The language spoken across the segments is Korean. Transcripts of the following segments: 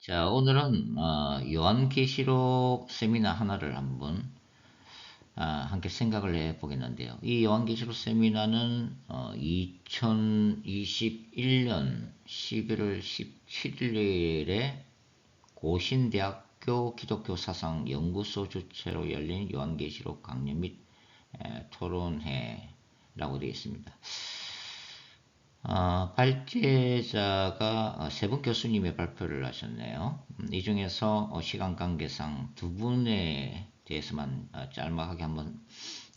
자, 오늘은 요한계시록 세미나 하나를 한번 함께 생각을 해 보겠는데요. 이 요한계시록 세미나는 2021년 11월 17일에 고신대학교 기독교 사상 연구소 주최로 열린 요한계시록 강연 및 토론회라고 되어 있습니다. 발제자가 세 분 교수님의 발표를 하셨네요. 이 중에서 시간 관계상 두 분에 대해서만 짤막하게 한번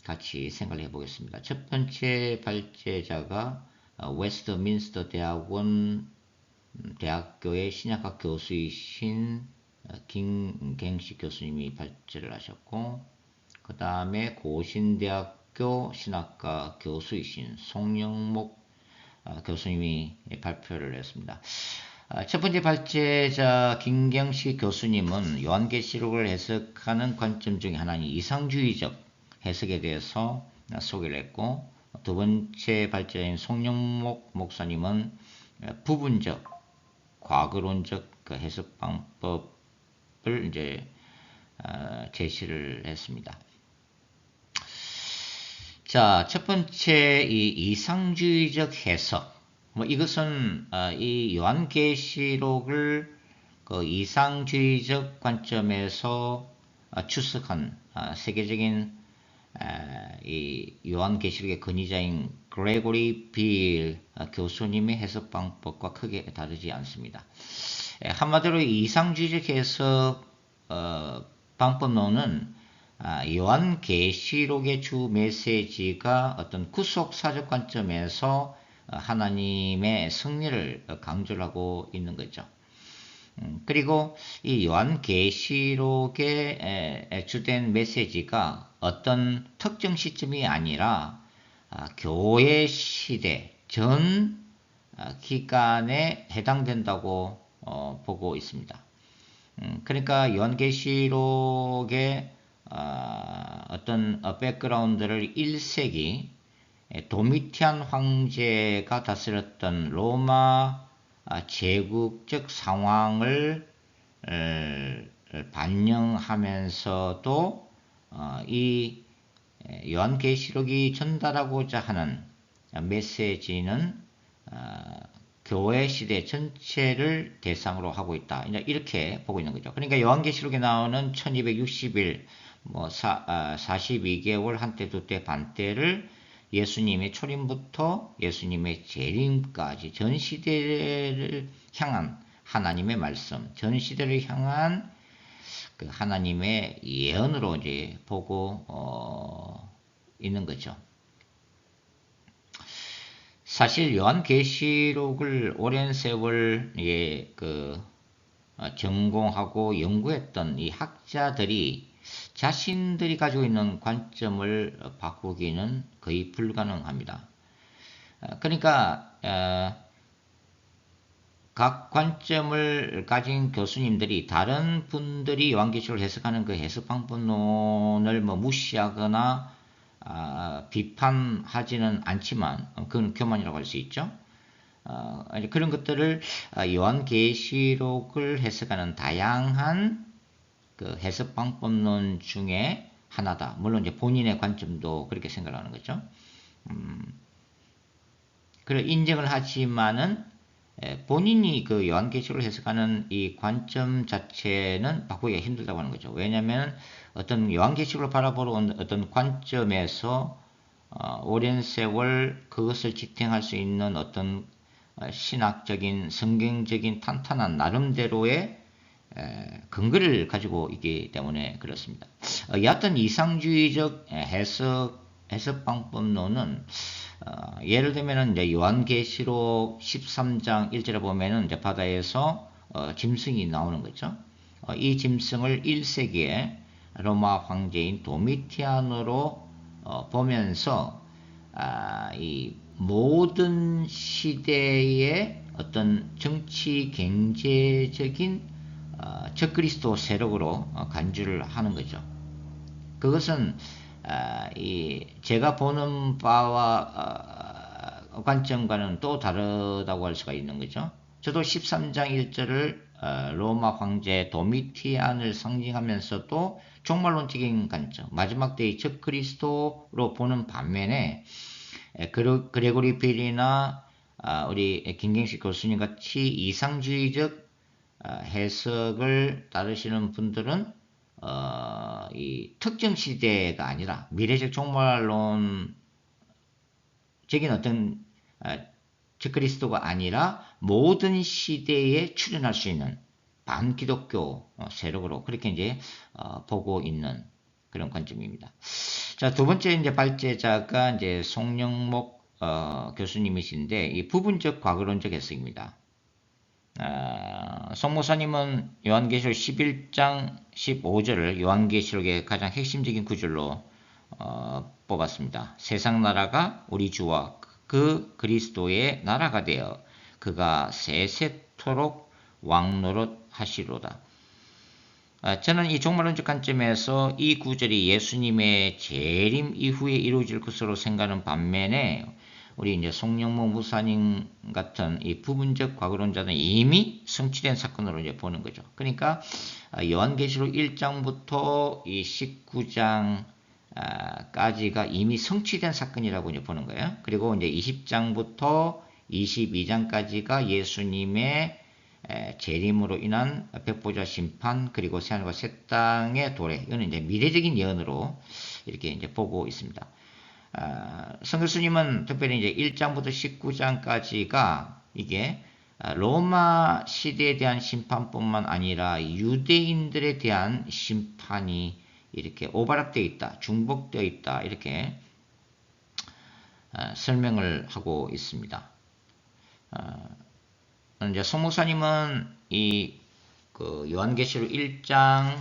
같이 생각을 해보겠습니다. 첫 번째 발제자가 웨스트민스터 대학원 대학교의 신약학 교수이신 김갱식 교수님이 발제를 하셨고, 그 다음에 고신대학교 신학과 교수이신 송영목 교수님이 발표를 했습니다. 첫 번째 발제자 김경식 교수님은 요한계시록을 해석하는 관점 중에 하나인 이상주의적 해석에 대해서 소개를 했고, 두 번째 발제자인 송영목 목사님은 부분적, 과거론적 그 해석 방법을 이제 제시를 했습니다. 자, 첫 번째 이 이상주의적 해석. 이것은 이 요한계시록을 그 이상주의적 관점에서 추측한 세계적인 이 요한계시록의 근위자인 그레고리 빌 교수님의 해석 방법과 크게 다르지 않습니다. 한마디로 이상주의적 해석 방법론은 요한계시록의 주 메시지가 어떤 구속사적 관점에서 하나님의 승리를 강조를 하고 있는 거죠. 그리고 이 요한계시록의 주된 메시지가 어떤 특정 시점이 아니라 교회 시대 전 기간에 해당된다고 보고 있습니다. 그러니까 요한계시록의 어떤 백그라운드를 1세기 도미티안 황제가 다스렸던 로마 제국적 상황을 반영하면서도 이 요한계시록이 전달하고자 하는 메시지는 교회 시대 전체를 대상으로 하고 있다. 이렇게 보고 있는 거죠. 그러니까 요한계시록에 나오는 1260일 42개월 한때 두때 반때를 예수님의 초림부터 예수님의 재림까지 전 시대를 향한 하나님의 말씀, 전 시대를 향한 그 하나님의 예언으로 이제 보고 있는 거죠. 사실 요한계시록을 오랜 세월 전공하고 연구했던 이 학자들이 자신들이 가지고 있는 관점을 바꾸기는 거의 불가능합니다. 그러니까 각 관점을 가진 교수님들이 다른 분들이 요한계시록을 해석하는 그 해석 방법론을 무시하거나 비판하지는 않지만 그건 교만이라고 할 수 있죠. 그런 것들을 요한계시록을 해석하는 다양한 그 해석 방법론 중에 하나다. 물론 이제 본인의 관점도 그렇게 생각하는 거죠. 그래 인정을 하지만은 본인이 그 요한계시록을 해석하는 이 관점 자체는 바꾸기가 힘들다고 하는 거죠. 왜냐하면 어떤 요한계시록을 바라보러 온 어떤 관점에서 오랜 세월 그것을 지탱할 수 있는 어떤 신학적인 성경적인 탄탄한 나름대로의 근거를 가지고 있기 때문에 그렇습니다. 여하튼 이상주의적 해석 방법론은 예를 들면 이제 요한계시록 13장 1절에 보면은 이제 바다에서 짐승이 나오는 거죠. 이 짐승을 1세기에 로마 황제인 도미티안으로 보면서 이 모든 시대의 어떤 정치 경제적인 적그리스도 세력으로 간주를 하는 거죠. 그것은 제가 보는 바와 관점과는 또 다르다고 할 수가 있는 거죠. 저도 13장 1절을 로마 황제 도미티안을 상징하면서도 종말론적인 관점, 마지막 때의 적 그리스도로 보는 반면에 그레고리 빌이나 우리 김경식 교수님 같이 이상주의적 해석을 따르시는 분들은 이 특정 시대가 아니라 미래적 종말론적인 어떤 즉 그리스도가 아니라 모든 시대에 출현할 수 있는 반기독교 세력으로 그렇게 이제 보고 있는 그런 관점입니다. 자, 두 번째 이제 발제자가 이제 송영목 교수님이신데 이 부분적 과거론적 해석입니다. 송 목사님은 요한계시록 11장 15절을 요한계시록의 가장 핵심적인 구절로 뽑았습니다. 세상 나라가 우리 주와 그 그리스도의 나라가 되어 그가 세세토록 왕노릇 하시로다. 저는 이 종말론적 관점에서 이 구절이 예수님의 재림 이후에 이루어질 것으로 생각하는 반면에 우리 이제 송영모 무사님 같은 이 부분적 과거론자는 이미 성취된 사건으로 이제 보는 거죠. 그러니까 요한계시록 1장부터 이 19장까지가 이미 성취된 사건이라고 이제 보는 거예요. 그리고 이제 20장부터 22장까지가 예수님의 재림으로 인한 백보자 심판 그리고 새하늘과 새 땅의 도래, 이거는 이제 미래적인 예언으로 이렇게 이제 보고 있습니다. 성 교수님은 특별히 이제 1장부터 19장까지가 이게 로마 시대에 대한 심판뿐만 아니라 유대인들에 대한 심판이 이렇게 오버랩되어 있다, 중복되어 있다, 이렇게 설명을 하고 있습니다. 이제 송 목사님은 그 요한계시록 1장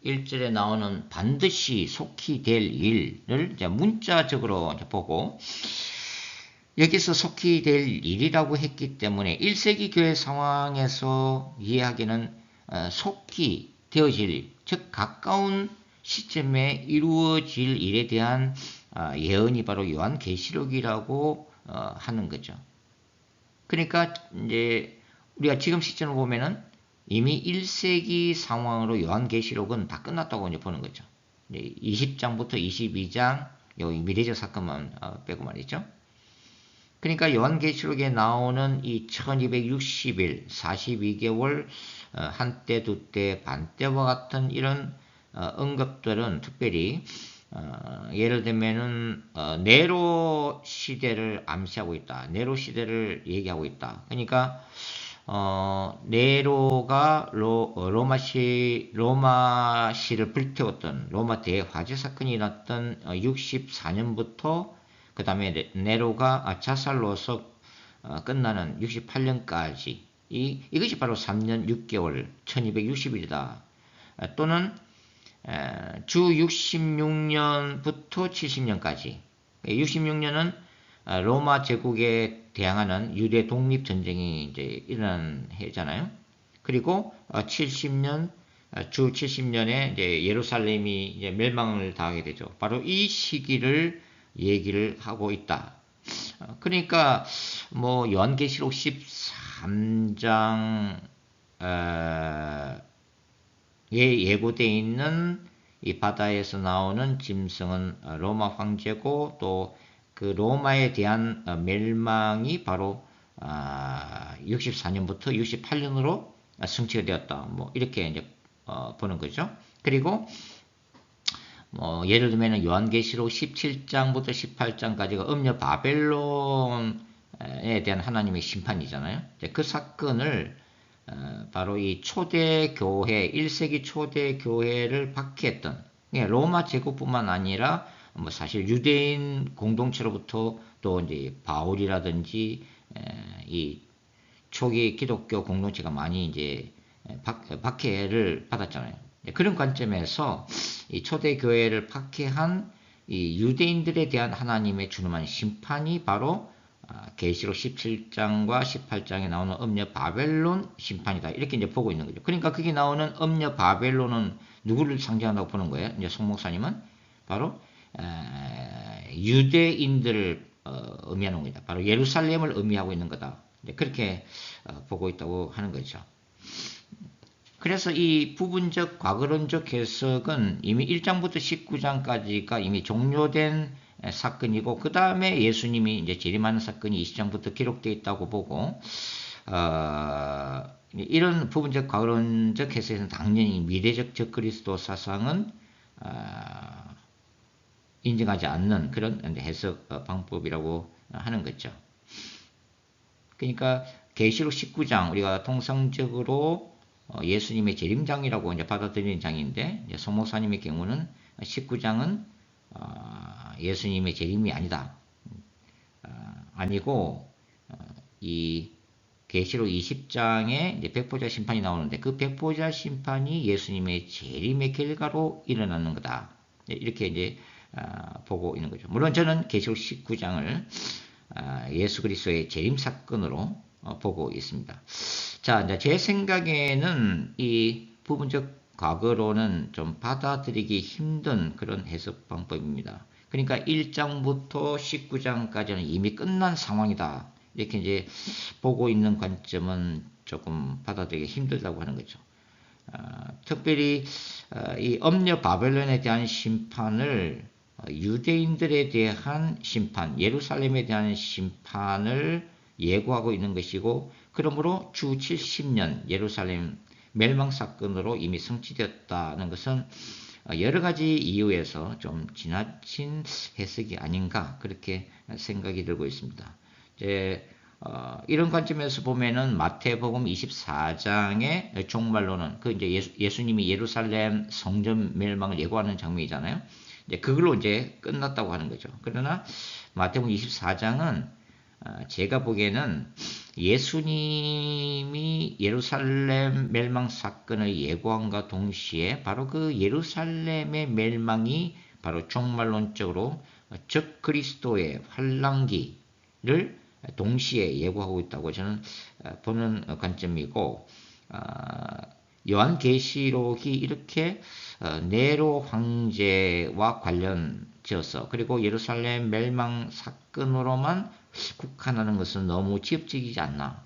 1절에 나오는 반드시 속히 될 일을 이제 문자적으로 이제 보고 여기서 속히 될 일이라고 했기 때문에 1세기 교회 상황에서 이해하기는 속히 되어질, 즉 가까운 시점에 이루어질 일에 대한 예언이 바로 요한계시록이라고 하는 거죠. 그러니까 이제 우리가 지금 시점을 보면은 이미 1세기 상황으로 요한계시록은 다 끝났다고 이제 보는 거죠. 20장부터 22장 여기 미래적 사건만 빼고 말이죠. 그러니까 요한계시록에 나오는 이 1260일, 42개월, 한때, 두때, 반때와 같은 이런 언급들은 특별히 예를 들면은 네로 시대를 암시하고 있다. 네로 시대를 얘기하고 있다. 그러니까 네로가 로마시를 불태웠던 로마 대화재 사건이 일어났던 64년부터 그 다음에 네로가 자살로서 끝나는 68년까지 이것이 바로 3년 6개월 1260일이다. 또는 주 66년부터 70년까지 66년은 로마 제국에 대항하는 유대 독립 전쟁이 이제 일어난 해잖아요. 그리고 70년 주 70년에 이제 예루살렘이 이제 멸망을 당하게 되죠. 바로 이 시기를 얘기를 하고 있다. 그러니까 뭐 요한계시록 13장 예고되어 있는 이 바다에서 나오는 짐승은 로마 황제고 또 그 로마에 대한 멸망이 바로 64년부터 68년으로 성취가 되었다. 뭐 이렇게 이제 보는 거죠. 그리고 예를 들면 요한계시록 17장부터 18장까지가 음녀 바벨론에 대한 하나님의 심판이잖아요. 그 사건을 바로 이 초대교회, 1세기 초대교회를 박해했던 로마 제국뿐만 아니라 뭐 사실 유대인 공동체로부터 또 이제 바울이라든지 이 초기 기독교 공동체가 많이 이제 박해를 받았잖아요. 그런 관점에서 이 초대교회를 박해한 이 유대인들에 대한 하나님의 준엄한 심판이 바로 계시록 17장과 18장에 나오는 음녀 바벨론 심판이다. 이렇게 이제 보고 있는 거죠. 그러니까 거기 나오는 음녀 바벨론은 누구를 상징한다고 보는 거예요? 이제 송 목사님은 바로 유대인들을 의미하는 겁니다. 바로 예루살렘을 의미하고 있는 거다. 그렇게 보고 있다고 하는 거죠. 그래서 이 부분적 과거론적 해석은 이미 1장부터 19장까지가 이미 종료된 사건이고, 그 다음에 예수님이 이제 재림하는 사건이 20장부터 기록되어 있다고 보고, 이런 부분적 과거론적 해석에서는 당연히 미래적 적그리스도 사상은 인정하지 않는 그런 해석 방법이라고 하는 거죠. 그러니까 계시록 19장 우리가 통상적으로 예수님의 재림장이라고 이제 받아들이는 장인데, 이제 성목사님의 경우는 19장은 예수님의 재림이 아니다. 아니고 이 계시록 20장에 이제 백보자 심판이 나오는데, 그 백보자 심판이 예수님의 재림의 결과로 일어나는 거다. 이렇게 이제 보고 있는 거죠. 물론 저는 계시록 19장을 예수 그리스도의 재림 사건으로 보고 있습니다. 자, 이제 제 생각에는 이 부분적 과거로는 좀 받아들이기 힘든 그런 해석 방법입니다. 그러니까 1장부터 19장까지는 이미 끝난 상황이다. 이렇게 이제 보고 있는 관점은 조금 받아들이기 힘들다고 하는 거죠. 특별히 이 엄녀 바벨론에 대한 심판을 유대인들에 대한 심판, 예루살렘에 대한 심판을 예고하고 있는 것이고, 그러므로 주 70년 예루살렘 멸망 사건으로 이미 성취되었다는 것은 여러 가지 이유에서 좀 지나친 해석이 아닌가, 그렇게 생각이 들고 있습니다. 이제 이런 관점에서 보면은 마태복음 24장의 종말로는 그 이제 예수님이 예루살렘 성전 멸망을 예고하는 장면이잖아요. 이제 그걸로 이제 끝났다고 하는 거죠. 그러나 마태복음 24장은 제가 보기에는 예수님이 예루살렘 멸망 사건을 예고함과 동시에 바로 그 예루살렘의 멸망이 바로 종말론적으로 적 그리스도의 환란기를 동시에 예고하고 있다고 저는 보는 관점이고, 요한계시록이 이렇게 네로 황제와 관련지어서 그리고 예루살렘 멸망 사건으로만 국한하는 것은 너무 지엽적이지 않나.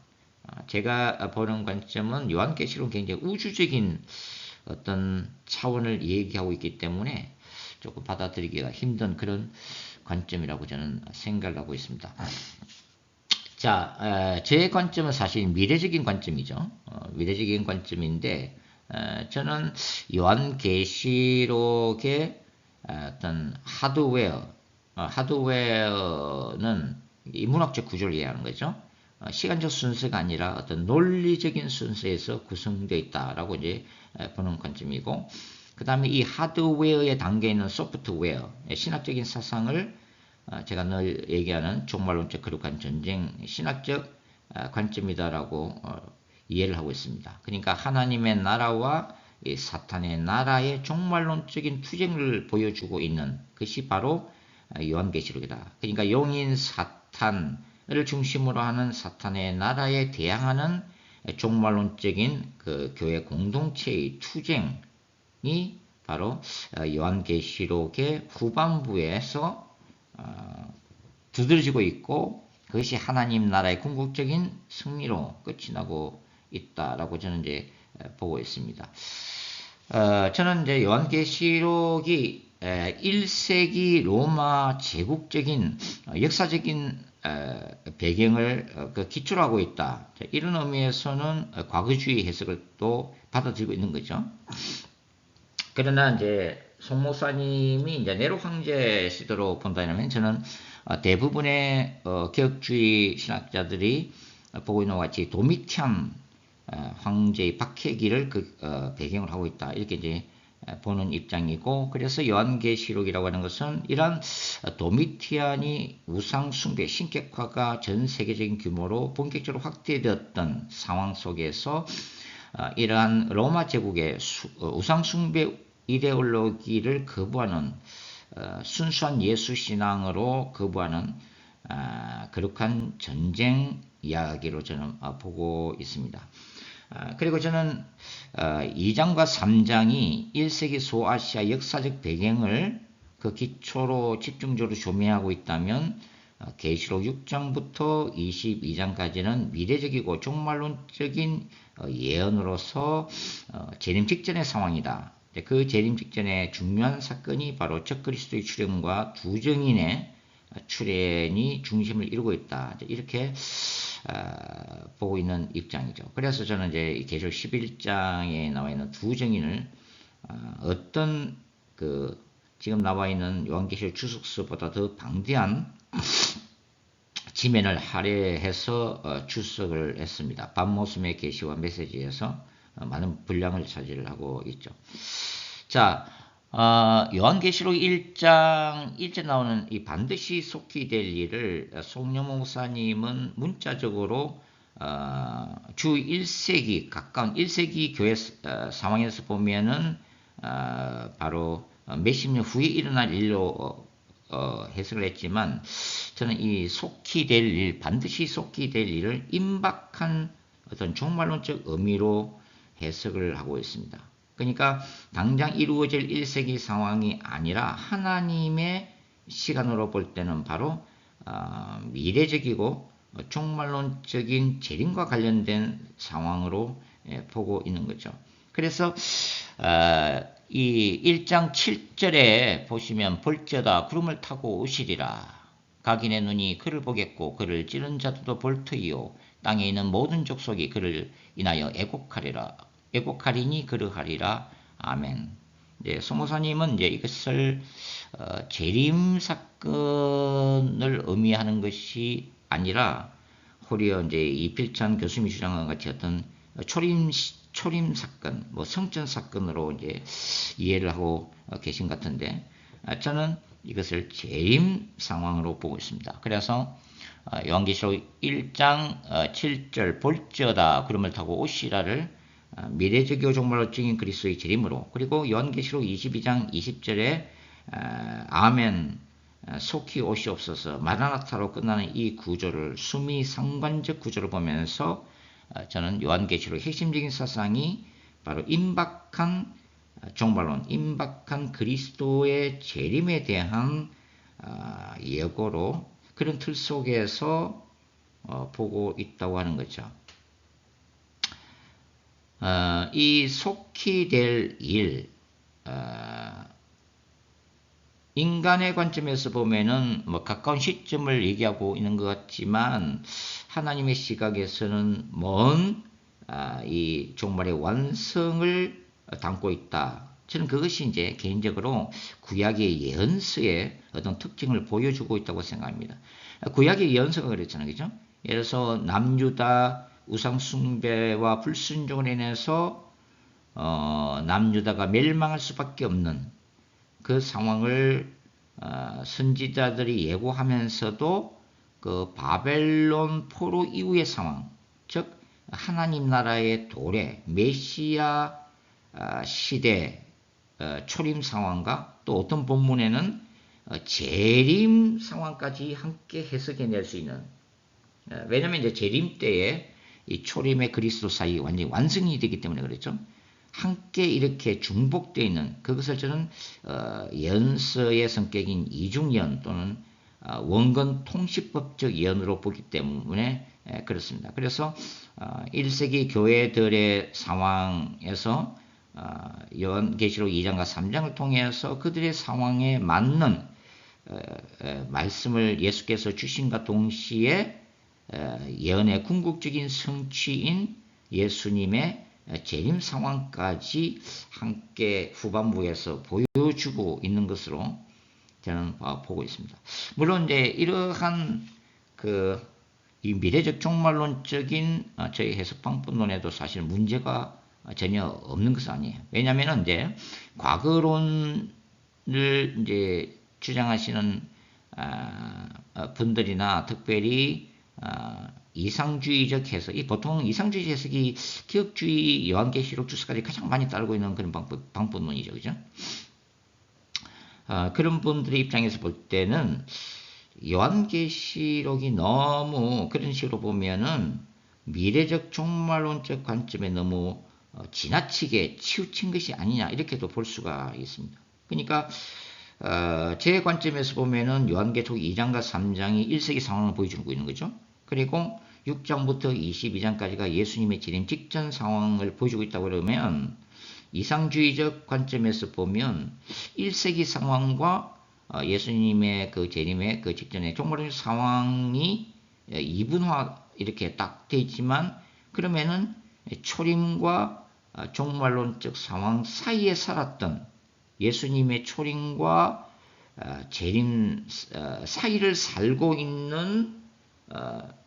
제가 보는 관점은 요한계시록은 굉장히 우주적인 어떤 차원을 얘기하고 있기 때문에 조금 받아들이기가 힘든 그런 관점이라고 저는 생각을 하고 있습니다. 자, 제 관점은 사실 미래적인 관점이죠. 미래적인 관점인데, 저는 요한계시록의 어떤 하드웨어는 이 문학적 구조를 이해하는 거죠. 시간적 순서가 아니라 어떤 논리적인 순서에서 구성되어 있다라고 이제 보는 관점이고, 그 다음에 이 하드웨어에 담겨 있는 소프트웨어, 신학적인 사상을 제가 늘 얘기하는 종말론적 거룩한 전쟁 신학적 관점이다라고 이해를 하고 있습니다. 그러니까 하나님의 나라와 이 사탄의 나라의 종말론적인 투쟁을 보여주고 있는 것이 바로 요한계시록이다. 그러니까 용인 사탄을 중심으로 하는 사탄의 나라에 대항하는 종말론적인 그 교회 공동체의 투쟁이 바로 요한계시록의 후반부에서 두드러지고 있고, 그것이 하나님 나라의 궁극적인 승리로 끝이 나고 있다라고 저는 이제 보고 있습니다. 저는 이제 요한계시록이 1세기 로마 제국적인 역사적인 배경을 기초로 하고 있다. 이런 의미에서는 과거주의 해석을 또 받아들이고 있는 거죠. 그러나 이제 송 목사님이 이제 네로 황제 시대로 본다면, 저는 대부분의 개혁주의 신학자들이 보고 있는 것 같이 도미티안 황제의 박해기를 배경을 하고 있다, 이렇게 이제 보는 입장이고, 그래서 요한계시록이라고 하는 것은 이러한 도미티안이 우상 숭배, 신격화가 전 세계적인 규모로 본격적으로 확대되었던 상황 속에서 이러한 로마 제국의 우상 숭배 이데올로기를 거부하는 순수한 예수 신앙으로 거부하는 거룩한 전쟁 이야기로 저는 보고 있습니다. 그리고 저는 2장과 3장이 1세기 소아시아 역사적 배경을 그 기초로 집중적으로 조명하고 있다면, 계시록 6장부터 22장까지는 미래적이고 종말론적인 예언으로서 재림 직전의 상황이다. 그 재림 직전의 중요한 사건이 바로 적그리스도의 출현과 두 증인의 출현이 중심을 이루고 있다. 이렇게 보고 있는 입장이죠. 그래서 저는 이제 계시록 11장에 나와 있는 두 증인을 어떤 지금 나와 있는 요한계시록 주석서보다 더 방대한 지면을 할애해서 출석을 했습니다. 밤모습의 계시와 메시지에서 많은 분량을 차지하고 있죠. 자, 요한계시록 1장 1절 나오는 이 반드시 속히 될 일을 송영 목사님은 문자적으로 주 1세기 가까운 1세기 교회 상황에서 보면은 바로 몇십 년 후에 일어날 일로 해석을 했지만 저는 이 속히 될 일, 반드시 속히 될 일을 임박한 어떤 종말론적 의미로 해석을 하고 있습니다. 그러니까 당장 이루어질 1세기 상황이 아니라 하나님의 시간으로 볼 때는 바로 미래적이고 종말론적인 재림과 관련된 상황으로 보고 있는 거죠. 그래서 이 1장 7절에 보시면 볼지어다 구름을 타고 오시리라. 각인의 눈이 그를 보겠고 그를 찌른 자들도 볼터이요 땅에 있는 모든 족속이 그를 인하여 애곡하리라. 애곡하리니 그러하리라. 아멘. 네, 소모사님은 이제 이것을 재림 사건을 의미하는 것이 아니라 호리어 이제 이필찬 교수님이 주장한 같이 어떤 초림 사건, 뭐 성전 사건으로 이제 이해를 하고 계신 것 같은데 저는 이것을 재림 상황으로 보고 있습니다. 그래서 요한계시록 1장 7절 볼지어다 구름을 타고 오시라를 미래적이고 종말로 증인 그리스도의 재림으로, 그리고 요한계시록 22장 20절에 아멘 속히 오시옵소서 마라나타로 끝나는 이 구조를 수미상관적 구조를 보면서 저는 요한계시록 핵심적인 사상이 바로 임박한 종말론, 임박한 그리스도의 재림에 대한 예고로 그런 틀 속에서 보고 있다고 하는 거죠. 이 속히 될 일, 인간의 관점에서 보면은 뭐 가까운 시점을 얘기하고 있는 것 같지만 하나님의 시각에서는 먼 이 종말의 완성을 담고 있다. 저는 그것이 이제 개인적으로 구약의 예언서의 어떤 특징을 보여주고 있다고 생각합니다. 구약의 예언서가 그랬잖아요, 그죠? 예를 들어서 남유다 우상 숭배와 불순종을 인해서 남유다가 멸망할 수밖에 없는 그 상황을 선지자들이 예고하면서도 그 바벨론 포로 이후의 상황, 즉 하나님 나라의 도래, 메시아 시대 초림 상황과 또 어떤 본문에는 재림 상황까지 함께 해석해낼 수 있는, 왜냐하면 이제 재림 때에 이 초림의 그리스도 사이 완전히 완성이 되기 때문에 그렇죠. 함께 이렇게 중복되어 있는 그것을 저는 예언서의 성격인 이중예언 또는 원건 통시법적 예언으로 보기 때문에 그렇습니다. 그래서 1세기 교회들의 상황에서 요한계시록 2장과 3장을 통해서 그들의 상황에 맞는 말씀을 예수께서 주신과 동시에 예언의 궁극적인 성취인 예수님의 재림 상황까지 함께 후반부에서 보여주고 있는 것으로 저는 보고 있습니다. 물론 이제 이러한 이 미래적 종말론적인 저희 해석 방법론에도 사실 문제가 전혀 없는 것은 아니에요. 왜냐하면 이제 과거론을 이제 주장하시는 분들이나 특별히 이상주의적 해석, 보통 이상주의 해석이 기억주의 요한계시록 주석까지 가장 많이 따르고 있는 그런 방법론이죠, 그죠? 그런 분들의 입장에서 볼 때는 요한계시록이 너무 그런 식으로 보면은 미래적 종말론적 관점에 너무 지나치게 치우친 것이 아니냐 이렇게도 볼 수가 있습니다. 그러니까 제 관점에서 보면은 요한계시록 2장과 3장이 1세기 상황을 보여주고 있는 거죠. 그리고 6장부터 22장까지가 예수님의 재림 직전 상황을 보여주고 있다고 그러면 이상주의적 관점에서 보면 1세기 상황과 예수님의 그 재림의 그 직전의 종말론적 상황이 이분화 이렇게 딱 돼 있지만 그러면은 초림과 종말론적 상황 사이에 살았던 예수님의 초림과 재림 사이를 살고 있는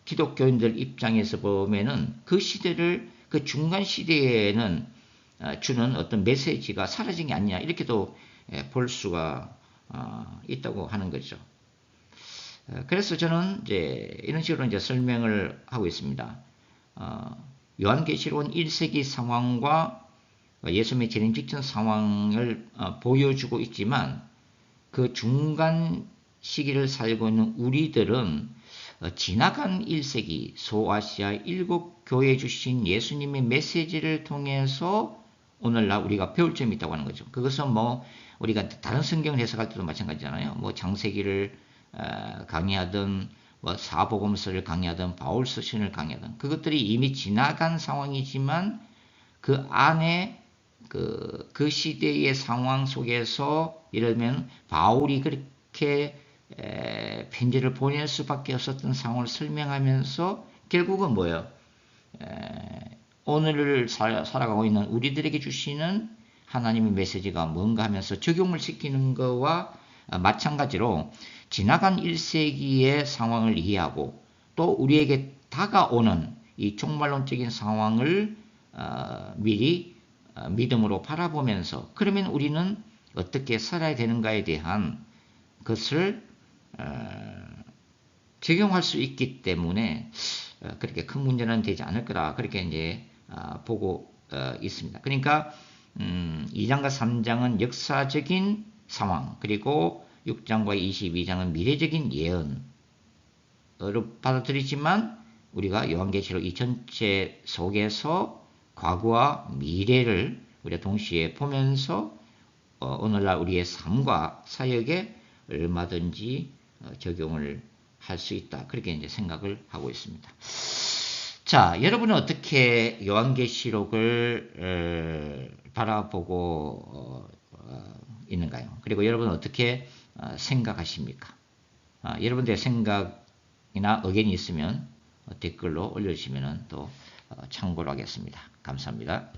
기독교인들 입장에서 보면은 그 시대를 그 중간 시대에는 주는 어떤 메시지가 사라진 게 아니냐 이렇게도 볼 수가 있다고 하는 거죠. 그래서 저는 이제 이런 식으로 이제 설명을 하고 있습니다. 요한계시록은 1세기 상황과 예수님의 재림 직전 상황을 보여주고 있지만 그 중간 시기를 살고 있는 우리들은 지나간 1세기 소아시아 7교회에 주신 예수님의 메시지를 통해서 오늘날 우리가 배울 점이 있다고 하는 거죠. 그것은 뭐 우리가 다른 성경을 해석할 때도 마찬가지잖아요. 뭐 창세기를 강의하든 뭐 사복음서를 강의하든 바울 서신을 강의하든 그것들이 이미 지나간 상황이지만 그 안에 그 시대의 상황 속에서 예를 들면 바울이 그렇게 편지를 보낼 수밖에 없었던 상황을 설명하면서 결국은 뭐예요? 오늘을 살아가고 있는 우리들에게 주시는 하나님의 메시지가 뭔가 하면서 적용을 시키는 것과 마찬가지로 지나간 1세기의 상황을 이해하고 또 우리에게 다가오는 이 종말론적인 상황을 미리 믿음으로 바라보면서 그러면 우리는 어떻게 살아야 되는가에 대한 것을 적용할 수 있기 때문에 그렇게 큰 문제는 되지 않을 거라 그렇게 이제 보고 있습니다. 그러니까 2장과 3장은 역사적인 상황 그리고 6장과 22장은 미래적인 예언으로 받아들이지만 우리가 요한계시록 이 전체 속에서 과거와 미래를 우리가 동시에 보면서 오늘날 우리의 삶과 사역에 얼마든지 적용을 할 수 있다. 그렇게 이제 생각을 하고 있습니다. 자, 여러분은 어떻게 요한계시록을 바라보고 있는가요? 그리고 여러분은 어떻게 생각하십니까? 여러분들의 생각이나 의견이 있으면 댓글로 올려주시면 또 참고로 하겠습니다. 감사합니다.